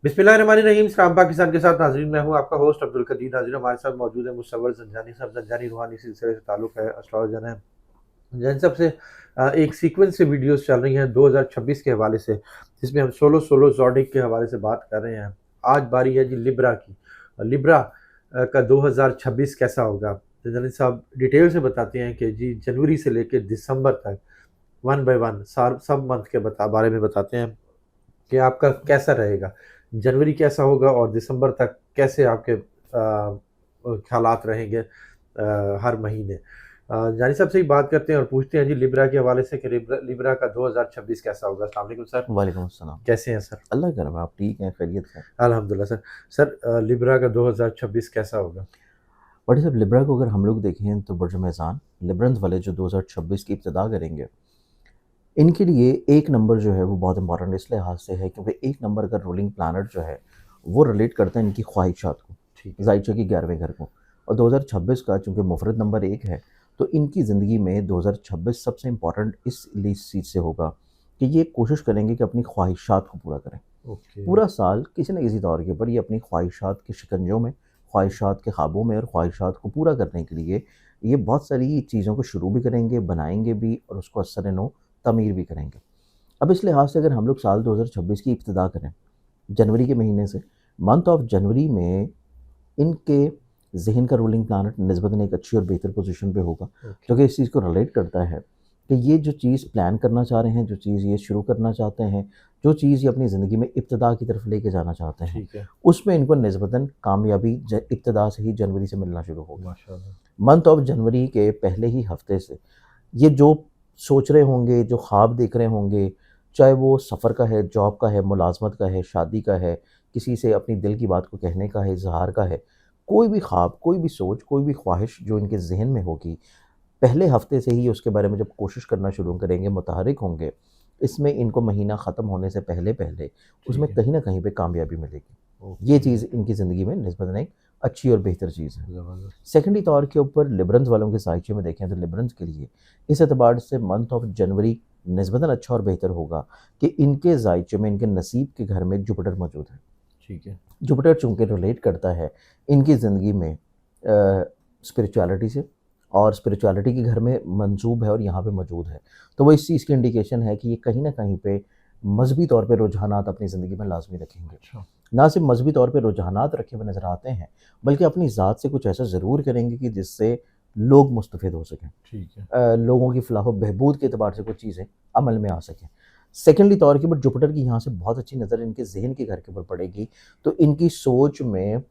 बिस्मिल्लाहिर्रहमानिर्रहीम। सलाम पाकिस्तान के साथ नाज़रीन, मैं हूँ आपका होस्ट अब्दुल कदीर। नाज़रीन, हमारे साथ मौजूद है मुसव्वर ज़ंजानी साहब। ज़ंजानी रूहानी सिलसिले से ताल्लुक़ है, एस्ट्रोलॉजर हैं। जैन साहब से एक सीक्वेंस से वीडियोस चल रही हैं 2026 के हवाले से, जिसमें हम सोलो सोलो ज़ोडिक के हवाले से बात कर रहे हैं। आज बारी है जी लिब्रा की। लिब्रा का 2026 कैसा होगा? ज़ंजानी साहब डिटेल से बताते हैं कि जी जनवरी से लेकर दिसंबर तक वन बाय वन सार सब मंथ के बारे में बताते हैं कि आपका कैसा रहेगा, जनवरी कैसा होगा और दिसंबर तक कैसे आपके ख्यालात रहेंगे हर महीने। जानी साहब से ही बात करते हैं और पूछते हैं जी लिब्रा के हवाले से कि लिब्रा का 2026 कैसा होगा। अस्सलाम वालेकुम सर। वालेकुम अस्सलाम। कैसे हैं सर? अल्लाह का करम है, आप ठीक हैं, खैरियत से हैं? अल्हम्दुलिल्लाह सर। सर लिब्रा का 2026 कैसा होगा? बट साहब लिब्रा को अगर हम लोग देखें तो बुर्ज मेज़ान लिब्रंस वाले जो 2026 की इब्तिदा करेंगे, इनके लिए 1 नंबर जो है वो बहुत इम्पोर्टेंट इस लिहाज से है क्योंकि 1 नंबर का रूलिंग प्लैनेट जो है, वो रिलेट करता है इनकी ख्वाहिशात को, ठीक है। ज़ाइचा के 11वें घर को। और 2026 का चूँकि मुफ़रद नंबर 1 है, तो इनकी ज़िंदगी में 2026 सबसे इम्पोर्टेंट इस चीज़ से होगा कि ये कोशिश करेंगे कि अपनी ख्वाहिशात को पूरा करें। ओके। पूरा साल किसी न किसी तौर के ऊपर ये अपनी ख्वाहिशात के शिकंजों में, ख्वाहिशात के ख्वाबों में और ख्वाहिशात को पूरा करने के लिए ये बहुत सारी चीज़ों को शुरू भी करेंगे, बनाएँगे भी और उसको असर-ए-नौ तमीर भी करेंगे। अब इस लिहाज से अगर हम लोग साल 2026 की इब्तिदा करें, जनवरी के महीने से, मंथ ऑफ जनवरी में इनके ज़हन का रूलिंग प्लैनेट निस्बतन एक अच्छी और बेहतर पोज़ीशन पे होगा, ओके। जो कि इस चीज़ को रिलेट करता है कि ये जो चीज़ प्लान करना चाह रहे हैं, जो चीज़ ये शुरू करना चाहते हैं, जो चीज़ ये अपनी ज़िंदगी में इब्तिदा की तरफ लेके जाना चाहते हैं, ठीक है। उसमें इनको निस्बतन कामयाबी इब्तिदा से ही जनवरी से मिलना शुरू होगी। माशाल्लाह। मंथ ऑफ जनवरी के पहले ही हफ्ते से ये जो सोच रहे होंगे, जो ख्वाब देख रहे होंगे, चाहे वो सफ़र का है, जॉब का है, मुलाज़मत का है, शादी का है, किसी से अपनी दिल की बात को कहने का है, इज़हार का है, कोई भी ख्वाब, कोई भी सोच, कोई भी ख्वाहिश जो इनके ज़हन में होगी, पहले हफ्ते से ही उसके बारे में जब कोशिश करना शुरू करेंगे, मुतहर्रिक होंगे, इसमें इनको महीना ख़त्म होने से पहले-पहले उसमें ठीक है। कहीं न कहीं पे कामयाबी मिलेगी। ये ओके। चीज़ इनकी ज़िंदगी में निस्बतन एक अच्छी और बेहतर चीज़ है। ज़बरदस्त। सेकेंडरी तौर के ऊपर लिबरल्स वालों के साइचे में देखें तो लिबरल्स के लिए इस एतबार से मंथ ऑफ जनवरी निस्बतन अच्छा और बेहतर होगा कि इनके जायचे में, इनके नसीब के घर में जुपिटर मौजूद है। ठीक है। जुपिटर चूँकि रिलेट करता है इनकी ज़िंदगी में स्पिरिचुअलिटी से और स्पिरिचुअलिटी के घर में मंसूब है और यहाँ पे मौजूद है। तो वो इस चीज़ की इंडिकेशन है कि ये कहीं न कहीं पे मज़हबी तौर पे रुझानात अपनी ज़िंदगी में लाज़मी रखेंगे। अच्छा। ना सिर्फ मज़हबी तौर पे रुझानात रखे हुए नज़र आते हैं, बल्कि अपनी ज़ात से कुछ ऐसा ज़रूर करेंगे कि जिससे लोग मुस्तफ़िद हो सकें। ठीक है। लोगों की फ़लाह व बहबूद के एतबार से कुछ चीज़ें अमल में आ सकें। सेकेंडली तौर के ऊपर जुपिटर की यहाँ से बहुत अच्छी नज़र इनके ज़हन के घर के ऊपर पड़ेगी, तो इनकी सोच में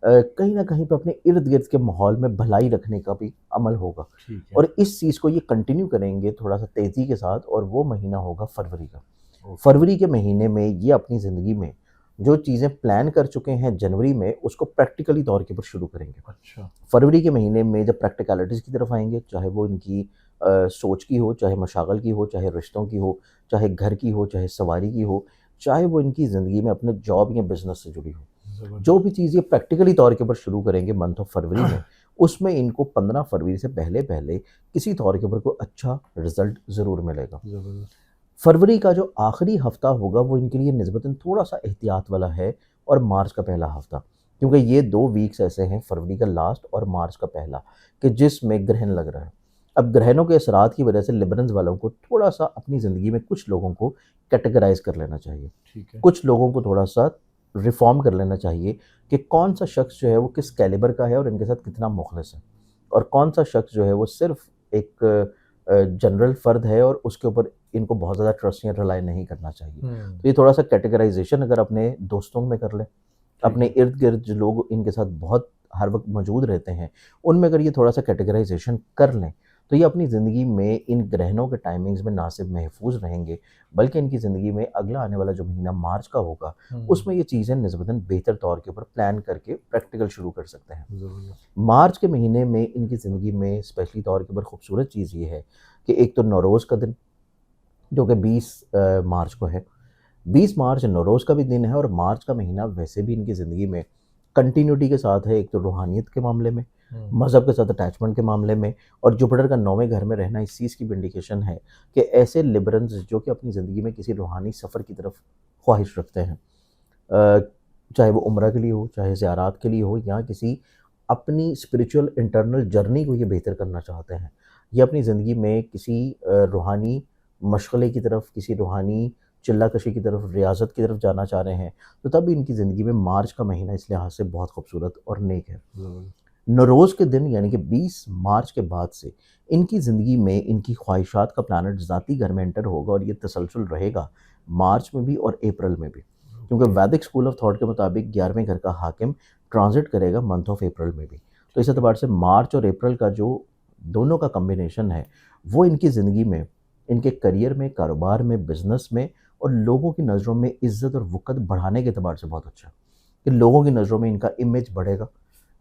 कहीं न कहीं पे अपने इर्द-गिर्द के माहौल में भलाई रखने का भी अमल होगा ठीक है। और इस चीज़ को ये कंटिन्यू करेंगे थोड़ा-सा तेज़ी के साथ और वो महीना होगा फरवरी का। ओके। फरवरी के महीने में ये अपनी ज़िंदगी में जो चीज़ें प्लान कर चुके हैं जनवरी में, उसको प्रैक्टिकली तौर के ऊपर शुरू करेंगे। अच्छा। फरवरी के महीने में जब प्रैक्टिकलिटीज़ की तरफ आएँगे, चाहे वो इनकी सोच की हो, चाहे मशागल की हो, चाहे रिश्तों की हो, चाहे घर की हो, चाहे सवारी की हो, चाहे वो इनकी ज़िंदगी में अपने जॉब या बिज़नेस से जुड़ी हो। जो ज़बरदस्त। भी चीज़ ये प्रैक्टिकली तौर के ऊपर शुरू करेंगे मंथ ऑफ फरवरी में, उसमें इनको 15 फरवरी से पहले-पहले किसी तौर के ऊपर कोई अच्छा रिज़ल्ट ज़रूर मिलेगा। ज़बरदस्त। फरवरी का जो आखिरी हफ्ता होगा वो इनके लिए निस्बतन थोड़ा-सा एहतियात वाला है और मार्च का पहला हफ्ता, क्योंकि ये 2 वीक्स ऐसे हैं फरवरी का लास्ट और मार्च का पहला कि जिसमें ग्रहण लग रहा है। अब ग्रहणों के असरात की वजह से लिबरल्स वालों को थोड़ा-सा अपनी ज़िंदगी में कुछ लोगों को कैटेगराइज़ कर लेना चाहिए। ठीक है। कुछ लोगों को थोड़ा-सा रिफ़ॉर्म कर लेना चाहिए कि कौन-सा शख्स जो है वो किस कैलिबर का है और इनके साथ कितना मुख़लिस है और कौन-सा शख्स जो है वो सिर्फ़ एक जनरल फ़र्द है और उसके ऊपर इनको बहुत ज़्यादा ट्रस्ट या रिलाय नहीं करना चाहिए। हुँ। तो ये थोड़ा-सा कैटेगराइज़ेशन अगर अपने दोस्तों में कर लें, ठीक अपने है। इर्द-गिर्द जो लोग इनके साथ बहुत हर वक़्त मौजूद रहते हैं, उनमें अगर ये थोड़ा-सा कैटेगराइज़ेशन कर लें, तो ये अपनी ज़िंदगी में इन ग्रहणों के टाइमिंग्स में ना सिर्फ महफूज़ रहेंगे, बल्कि इनकी ज़िंदगी में अगला आने वाला जो महीना मार्च का होगा, हुँ। उसमें ये चीज़ें निस्बतन बेहतर तौर के ऊपर प्लान करके प्रैक्टिकल शुरू कर सकते हैं। ज़बरदस्त। मार्च के महीने में इनकी ज़िंदगी में स्पेशली तौर के ऊपर खूबसूरत चीज़ ये है कि एक तो नौरोज़ का दिन, जो कि 20 मार्च को है। 20 मार्च नौरोज़ का भी दिन है और मार्च का महीना वैसे भी इनकी ज़िंदगी में कंटिन्यूटी के साथ है, एक तो रूहानियत के मामले में, हुँ। मज़हब के साथ अटैचमेंट के मामले में और जुपिटर का 9वें घर में रहना इस चीज़ की भी इंडिकेशन है कि ऐसे लिबरल्स जो कि अपनी ज़िंदगी में किसी रूहानी सफ़र की तरफ ख्वाहिश रखते हैं, चाहे वो उम्रा के लिए हो, चाहे ज़ियारात के लिए हो, या किसी अपनी स्पिरिचुअल इंटरनल जर्नी को ये बेहतर करना चाहते हैं, या अपनी ज़िंदगी में किसी रूहानी मशग़ले की तरफ, किसी रूहानी चिल्ला-कशी की तरफ, रियाज़त की तरफ जाना चाह रहे हैं, तो तब इनकी ज़िंदगी में मार्च का महीना इस लिहाज से बहुत खूबसूरत और नेक है। ज़बरदस्त। नौरोज़ के दिन यानी कि 20 मार्च के बाद से इनकी ज़िंदगी में इनकी ख्वाहिशात का प्लैनेट ज़ाती घर में एंटर होगा, और ये तसलसल रहेगा मार्च में भी और अप्रैल में भी। क्योंकि वैदिक स्कूल ऑफ थॉट के मुताबिक 11वें घर का हाकिम ट्रांज़िट करेगा मंथ ऑफ अप्रैल में भी। तो इस एतबार से मार्च और अप्रैल का जो दोनों का कॉम्बिनेशन है, वो इनकी ज़िंदगी में, इनके करियर में, कारोबार में, बिज़नेस में और लोगों की नज़रों में इज़्ज़त और वक़्त बढ़ाने के एतबार से बहुत अच्छा है। कि लोगों की नज़रों में इनका इमेज बढ़ेगा,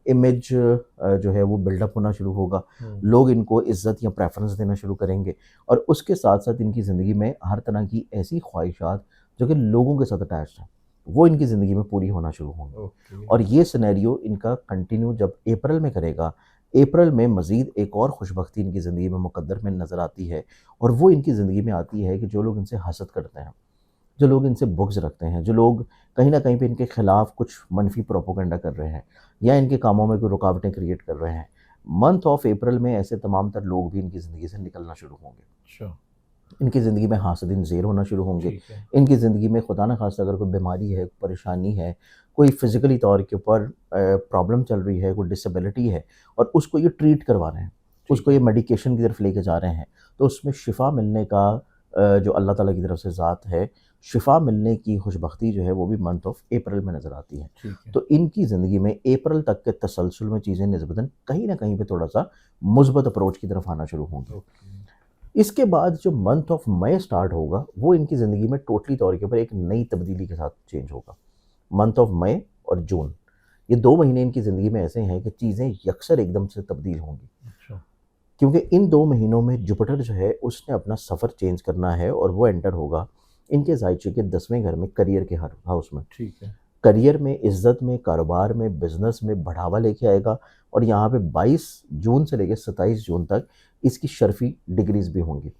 इमेज जो है वो बिल्डअप होना शुरू होगा, लोग इनको इज़्ज़त या प्रेफ़रेंस देना शुरू करेंगे, और उसके साथ-साथ इनकी ज़िंदगी में हर तरह की ऐसी ख्वाहिशात जो कि लोगों के साथ अटैच्ड हैं, वो इनकी ज़िंदगी में पूरी होना शुरू होंगी। ओके। और ये सिनेरियो इनका कंटिन्यू जब अप्रैल में करेगा, अप्रैल में मज़ीद एक और खुशबख्ती इनकी ज़िंदगी में मुक़द्दर में नज़र आती है, और वो इनकी ज़िंदगी में आती है कि जो लोग इनसे हसद करते हैं, जो लोग इनसे बुग़्ज़ रखते हैं, जो लोग कहीं न कहीं पे इनके खिलाफ़ कुछ मनफ़ी प्रोपेगेंडा कर रहे हैं, या इनके कामों में कोई रुकावटें क्रिएट कर रहे हैं, मंथ ऑफ अप्रैल में ऐसे तमाम तर लोग भी इनकी ज़िंदगी से निकलना शुरू होंगे। अच्छा, इनकी ज़िंदगी में हासिदिन ज़ेर होना शुरू होंगे। ठीक है। इनकी ज़िंदगी में खुदा न ख़ास्ता अगर कोई बीमारी है, परेशानी है, कोई फ़िज़िकली तौर के ऊपर प्रॉब्लम चल रही है, कोई डिसेबिलिटी है, और उसको ये ट्रीट करवा रहे हैं, ठीक उसको ये है। मेडिकेशन की तरफ लेके जा रहे हैं, तो उसमें शिफ़ा मिलने का जो अल्लाह ताला की तरफ से ज़ात है, शिफ़ा मिलने की खुशबख्ती जो है वो भी मंथ ऑफ अप्रैल में नज़र आती है। ठीक है। तो इनकी ज़िंदगी में अप्रैल तक के तसलसल में चीज़ें निस्बतन कहीं न कहीं पे थोड़ा-सा मुस्बत अप्रोच की तरफ आना शुरू होंगी। ओके। इसके बाद जो मंथ ऑफ मई स्टार्ट होगा, वो इनकी ज़िंदगी में टोटली तौर के ऊपर एक नई तब्दीली के साथ चेंज होगा। मंथ ऑफ मई और जून, ये 2 महीने इनकी ज़िंदगी में ऐसे हैं कि चीज़ें यकसर एकदम से तब्दील होंगी। अच्छा। क्योंकि इन 2 महीनों में जुपिटर जो है उसने अपना सफ़र चेंज करना है, और वो एंटर होगा इनके ज़ायचे के 10वें घर में, करियर के हर हाउस में। ठीक है। करियर में, इज़्ज़त में, कारोबार में, बिज़नेस में बढ़ावा लेके आएगा, और यहाँ पे 22 जून से लेके 27 जून तक इसकी शर्फ़ी डिग्रीज़ भी होंगी।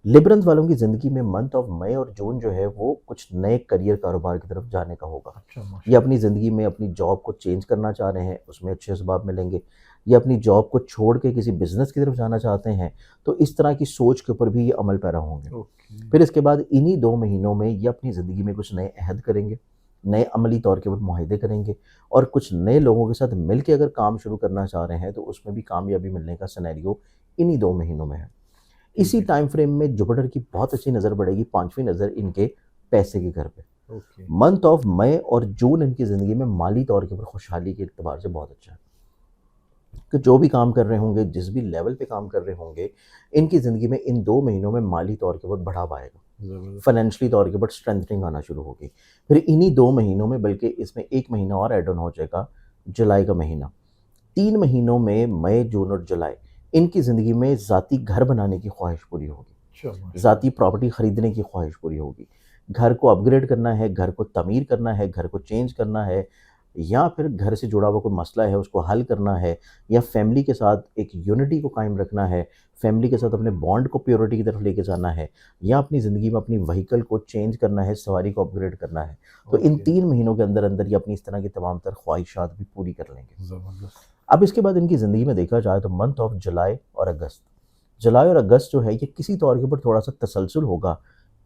लिबरल्स वालों की ज़िंदगी में मंथ ऑफ मई और जून जो है वो कुछ नए करियर कारोबार की तरफ जाने का होगा। अच्छा, ये माशाल्लाह। अपनी ज़िंदगी में अपनी जॉब को चेंज करना चाह रहे हैं, उसमें अच्छे असबाब मिलेंगे। ये अपनी जॉब को छोड़ के किसी बिज़नेस की तरफ जाना चाहते हैं, तो इस तरह की सोच के ऊपर भी ये अमल पैरा होंगे। ओके। फिर इसके बाद इन्हीं 2 महीनों में ये अपनी ज़िंदगी में कुछ नए अहद करेंगे, नए अमली तौर के ऊपर मुआहदे करेंगे, और कुछ नए लोगों के साथ मिल के अगर काम शुरू करना चाह रहे हैं, तो उसमें भी कामयाबी मिलने का सिनेरियो इन्हीं 2 महीनों में है। ठीक इसी है। टाइम फ्रेम में जुपिटर की बहुत अच्छी नज़र पड़ेगी, 5वीं नज़र इनके पैसे के घर पे। ओके। मंथ ऑफ मई और जून इनकी ज़िंदगी में माली तौर के ऊपर खुशहाली के एतबार से बहुत अच्छा है। कि जो भी काम कर रहे होंगे, जिस भी लेवल पे काम कर रहे होंगे, इनकी ज़िंदगी में इन 2 महीनों में माली तौर के ऊपर बढ़ावा आएगा। ज़बरदस्त। फाइनेंशियली तौर के ऊपर स्ट्रेंथनिंग आना शुरू होगी। फिर इन्हीं 2 महीनों में, बल्कि इसमें 1 महीना और ऐड ऑन हो जाएगा, जुलाई का महीना। 3 महीनों में मई, जून और जुलाई इनकी ज़िंदगी में ज़ाती घर बनाने की ख्वाहिश पूरी होगी। अच्छा, माशाल्लाह। ज़ाती प्रॉपर्टी खरीदने की ख्वाहिश पूरी होगी। घर को अपग्रेड करना है, घर को तमीर करना है, घर को चेंज करना है, या फिर घर से जुड़ा हुआ कोई मसला है उसको हल करना है, या फैमिली के साथ एक यूनिटी को कायम रखना है, फैमिली के साथ अपने बॉन्ड को प्योरिटी की तरफ लेके जाना है, या अपनी ज़िंदगी में अपनी व्हीकल को चेंज करना है, सवारी को अपग्रेड करना है। तो इन ओके। 3 महीनों के अंदर-अंदर ये अपनी इस तरह की तमाम तर ख्वाहिशात भी पूरी कर लेंगे। ज़बरदस्त। अब इसके बाद इनकी ज़िंदगी में देखा जाए तो मंथ ऑफ जुलाई और अगस्त। जुलाई और अगस्त जो है ये किसी तौर के ऊपर थोड़ा-सा तसलसल होगा,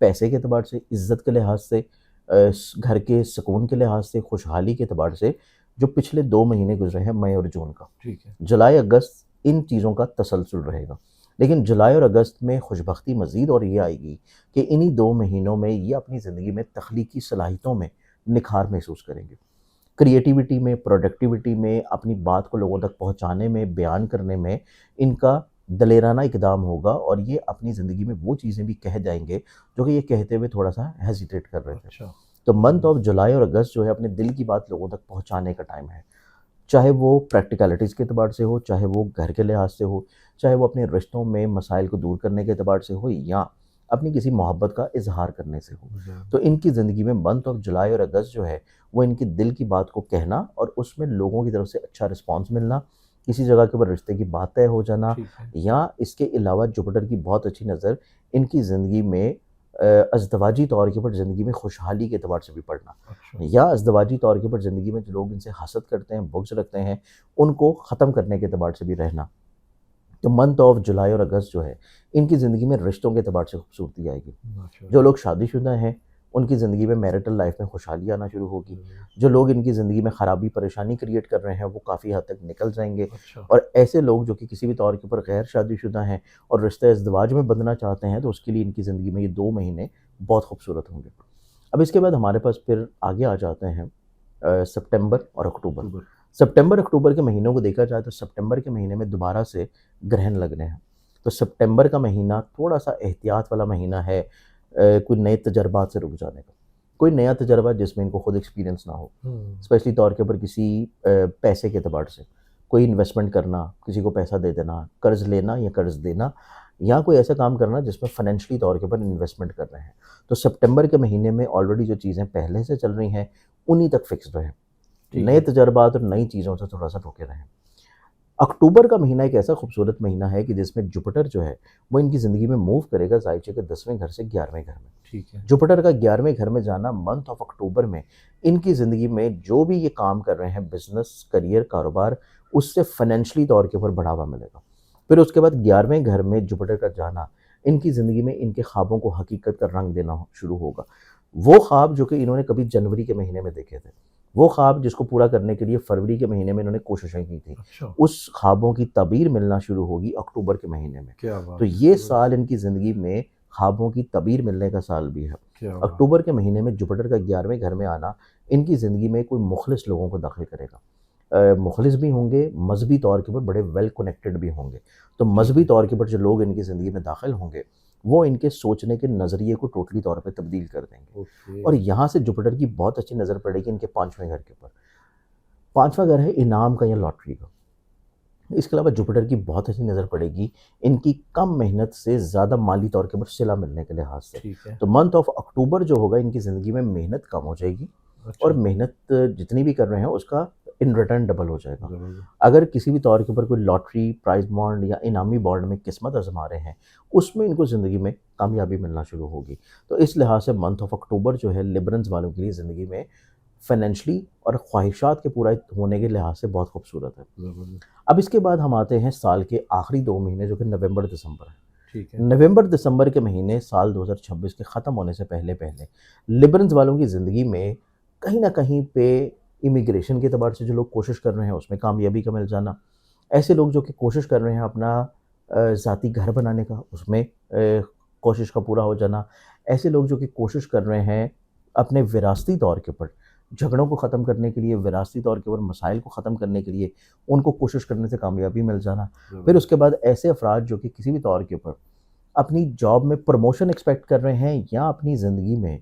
पैसे के एतबार से, इज़्ज़त के लिहाज से, घर के सुकून के लिहाज से, खुशहाली के एतबार से, जो पिछले 2 महीने गुज़रे हैं मई और जून का। ठीक है। जुलाई, अगस्त इन चीज़ों का तसलसल रहेगा। लेकिन जुलाई और अगस्त में खुशबख्ती मज़ीद और ये आएगी कि इन्हीं 2 महीनों में ये अपनी ज़िंदगी में तख्लीकी सलाहियतों में निखार महसूस करेंगे। क्रिएटिविटी में, प्रोडक्टिविटी में, अपनी बात को लोगों तक पहुँचाने में, बयान करने में इनका दलेराना इक़दाम होगा, और ये अपनी ज़िंदगी में वो चीज़ें भी कह जाएँगे जो कि ये कहते हुए थोड़ा-सा हेज़िटेट कर रहे थे। अच्छा। तो मंथ ऑफ जुलाई और अगस्त जो है अपने दिल की बात लोगों तक पहुँचाने का टाइम है। चाहे वो प्रैक्टिकलिटीज़ के एतबार से हो, चाहे वो घर के लिहाज से हो, चाहे वो अपने रिश्तों में मसाइल को दूर करने के एतबार से हो, या अपनी किसी मोहब्बत का इज़हार करने से हो। ज़बरदस्त। तो इनकी ज़िंदगी में मंथ ऑफ जुलाई और अगस्त जो है, वो इनकी दिल की बात को कहना, और उसमें लोगों की तरफ से अच्छा रिस्पॉन्स मिलना, किसी जगह के ऊपर रिश्ते की बात तय हो जाना, ठीक है। या इसके अलावा जुपिटर की बहुत अच्छी नज़र इनकी ज़िंदगी में अज़दवाजी तौर के ऊपर ज़िंदगी में खुशहाली के एतबार से भी पढ़ना, अच्छा। या अज़दवाजी तौर के ऊपर ज़िंदगी में जो लोग इनसे हसद करते हैं, बुग़्ज़ रखते हैं, उनको ख़त्म करने के एतबार से भी रहना। तो मंथ ऑफ जुलाई और अगस्त जो है, इनकी ज़िंदगी में रिश्तों के एतबार से खूबसूरती आएगी। अच्छा। जो लोग शादीशुदा हैं, उनकी ज़िंदगी में मैरिटल लाइफ़ में खुशहाली आना शुरू होगी। जो लोग इनकी ज़िंदगी में ख़राबी, परेशानी क्रिएट कर रहे हैं, वो काफ़ी हद तक निकल जाएँगे। अच्छा। और ऐसे लोग जो कि किसी भी तौर के ऊपर गैर शादीशुदा हैं और रिश्ते इज़्दिवाज में बंधना चाहते हैं, तो उसके लिए इनकी ज़िंदगी में ये 2 महीने बहुत खूबसूरत होंगे। अब इसके बाद हमारे पास फिर आगे आ जाते हैं सितंबर और अक्टूबर। अक्टूबर। सितंबर, अक्टूबर के महीनों को देखा जाए तो सितंबर के महीने में दोबारा से ग्रहण लगने हैं। तो सितंबर का महीना थोड़ा-सा एहतियात वाला महीना है, कोई नए तजर्बात से रुक जाने का। कोई नया तजर्बा जिसमें इनको खुद एक्सपीरियंस ना हो, स्पेशली तौर के ऊपर किसी पैसे के एतबार से। कोई इन्वेस्टमेंट करना, किसी को पैसा दे देना, कर्ज़ लेना या कर्ज़ देना, या कोई ऐसा काम करना जिसमें फाइनेंशियली तौर के ऊपर इन्वेस्टमेंट कर रहे हैं। तो सितंबर के महीने में ऑलरेडी जो चीज़ें पहले से चल रही हैं, उन्हीं तक फ़िक्स्ड रहें। ठीक नए है। तजर्बात और नई चीज़ों से थोड़ा-सा रुके रहें। अक्टूबर का महीना एक ऐसा खूबसूरत महीना है कि जिसमें जुपिटर जो है, वो इनकी ज़िंदगी में मूव करेगा ज़ाहिर के 10वें घर से 11वें घर में। ठीक है। जुपिटर का 11वें घर में जाना मंथ ऑफ अक्टूबर में इनकी ज़िंदगी में जो भी ये काम कर रहे हैं, बिज़नेस, करियर, कारोबार, उससे फाइनेंशियली तौर के ऊपर बढ़ावा मिलेगा। फिर उसके बाद 11वें घर में जुपिटर का जाना इनकी ज़िंदगी में इनके ख्वाबों को हकीकत का रंग देना शुरू होगा। वो ख्वाब जो कि इन्होंने कभी जनवरी के महीने में देखे थे, वो ख्वाब जिसको पूरा करने के लिए फरवरी के महीने में इन्होंने कोशिशें की थी, अच्छा। उस ख्वाबों की तबीर मिलना शुरू होगी अक्टूबर के महीने में। क्या तो बात है! ये ज़बरदस्त। साल इनकी ज़िंदगी में ख्वाबों की तबीर मिलने का साल भी है। क्या बात! अक्टूबर के महीने में जुपिटर का 11वें घर में आना इनकी ज़िंदगी में कोई मुखलिस लोगों को दाखिल करेगा। मुखलिस भी होंगे, मज़हबी तौर के ऊपर बड़े वेल कनेक्टेड भी होंगे। तो ठीक मज़हबी है। तौर के ऊपर जो लोग इनकी ज़िंदगी में दाखिल होंगे, वो इनके सोचने के नज़रिए को टोटली तौर पे तब्दील कर देंगे। ओके। और यहाँ से जुपिटर की बहुत अच्छी नज़र पड़ेगी इनके 5वें घर के ऊपर। 5वां घर है इनाम का या लॉटरी का। इसके अलावा जुपिटर की बहुत अच्छी नज़र पड़ेगी इनकी कम मेहनत से ज़्यादा माली तौर के ऊपर सिला मिलने के लिहाज से। ठीक है। तो मंथ ऑफ अक्टूबर जो होगा इनकी ज़िंदगी में मेहनत कम हो जाएगी और अच्छा। मेहनत जितनी भी कर रहे हैं उसका इन रिटर्न डबल हो जाएगा। ज़बरदस्त। अगर किसी भी तौर के ऊपर कोई लॉटरी, प्राइज़ बॉन्ड या इनामी बॉन्ड में किस्मत आज़मा रहे हैं, उसमें इनको ज़िंदगी में कामयाबी मिलना शुरू होगी। तो इस लिहाज से मंथ ऑफ अक्टूबर जो है लिबरेंस वालों के लिए ज़िंदगी में फाइनेंशियली और ख्वाहिशात के पूरा होने के लिहाज से बहुत खूबसूरत है। ज़बरदस्त। अब इसके बाद हम आते हैं साल के आखिरी 2 महीने जो कि नवंबर-दिसंबर है। ठीक है। नवंबर-दिसंबर के महीने साल 2026 के ख़त्म होने से पहले-पहले लिबरेंस वालों की ज़िंदगी में कहीं न कहीं पे इमिग्रेशन के एतबार से जो लोग कोशिश कर रहे हैं उसमें कामयाबी का मिल जाना। ऐसे लोग जो कि कोशिश कर रहे हैं अपना ज़ाती घर बनाने का उसमें कोशिश का पूरा हो जाना। ऐसे लोग जो कि कोशिश कर रहे हैं अपने विरासती तौर के ऊपर झगड़ों को ख़त्म करने के लिए, विरासती तौर के ऊपर मसाइल को ख़त्म करने के लिए उनको कोशिश करने से कामयाबी मिल जाना। फिर ज़बरदस्त। उसके बाद ऐसे अफ़राद जो कि किसी भी तौर के ऊपर अपनी जॉब में प्रमोशन एक्सपेक्ट कर रहे हैं या अपनी ज़िंदगी में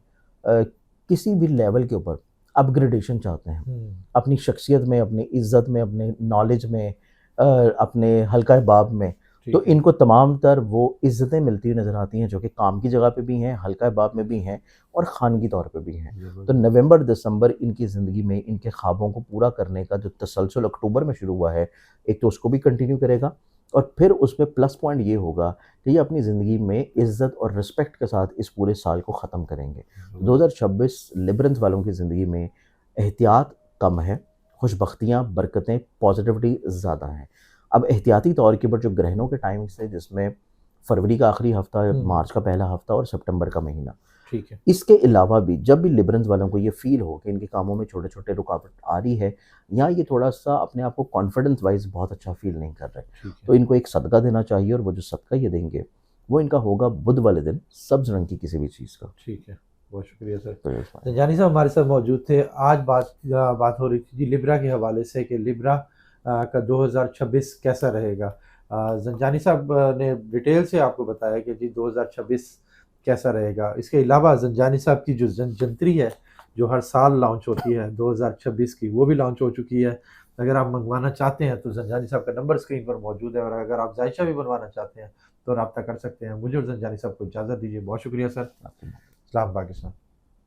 किसी भी लेवल के ऊपर अपग्रेडेशन चाहते हैं। अपनी शख्सियत में, अपनी इज़्ज़त में, अपने नॉलेज में, अपने हल्का-ए-बाब में। तो ठीक है। इनको तमाम तर वो इज़्ज़तें मिलती हुई नज़र आती हैं जो कि काम की जगह पे भी हैं, हल्का-ए-बाब में भी हैं और ख़ानगी तौर पे भी हैं। तो ज़बरदस्त। नवंबर-दिसंबर इनकी ज़िंदगी में इनके ख़्वाबों को पूरा करने का जो तसलसल अक्टूबर में शुरू हुआ है, एक तो उसको भी कंटिन्यू करेगा और फिर उसमें प्लस पॉइंट ये होगा कि ये अपनी ज़िंदगी में इज़्ज़त और रिस्पेक्ट के साथ इस पूरे साल को ख़त्म करेंगे। ज़बरदस्त। 2026 लिबरेंस वालों की ज़िंदगी में एहतियात कम है, खुशबख्तियाँ, बरकतें, पॉज़िटिविटी ज़्यादा हैं। अब एहतियाती तौर के ऊपर जो ग्रहणों के टाइम से जिसमें फरवरी का आखिरी हफ़्ता, मार्च का पहला हफ़्ता और सितंबर का महीना। ठीक है। इसके अलावा भी जब भी लिबरेंस वालों को ये फ़ील हो कि इनके कामों में छोटे-छोटे रुकावट आ रही है या ये थोड़ा-सा अपने आप को कॉन्फिडेंस वाइज़ बहुत अच्छा फ़ील नहीं कर रहे, ठीक तो है। इनको एक सदका देना चाहिए और वो जो सदका ये देंगे, वो इनका होगा बुध वाले दिन सब्ज़ रंग की किसी भी चीज़ का। ठीक है। बहुत शुक्रिया सर। तो ये फ़ायदा। जानी साहब हमारे साथ मौजूद थे। आज बात हो रही थी जी लिब्रा के हवाले से कि लिब्रा का 2026 कैसा रहेगा। ज़ंजानी साहब ने डिटेल से आपको बताया कि जी 2026 कैसा रहेगा। इसके अलावा ज़ंजानी साहब की जो जंतरी है, जो हर साल लॉन्च होती है 2026 की, वो भी लॉन्च हो चुकी है। अगर आप मंगवाना चाहते हैं तो ज़ंजानी साहब का नंबर स्क्रीन पर मौजूद है और अगर आप जायशा भी बनवाना चाहते हैं तो रब्ता कर सकते हैं। मुझे और ज़ंजानी साहब को इजाज़त दीजिए। बहुत शुक्रिया सर। आपके सलाम पाकिस्तान।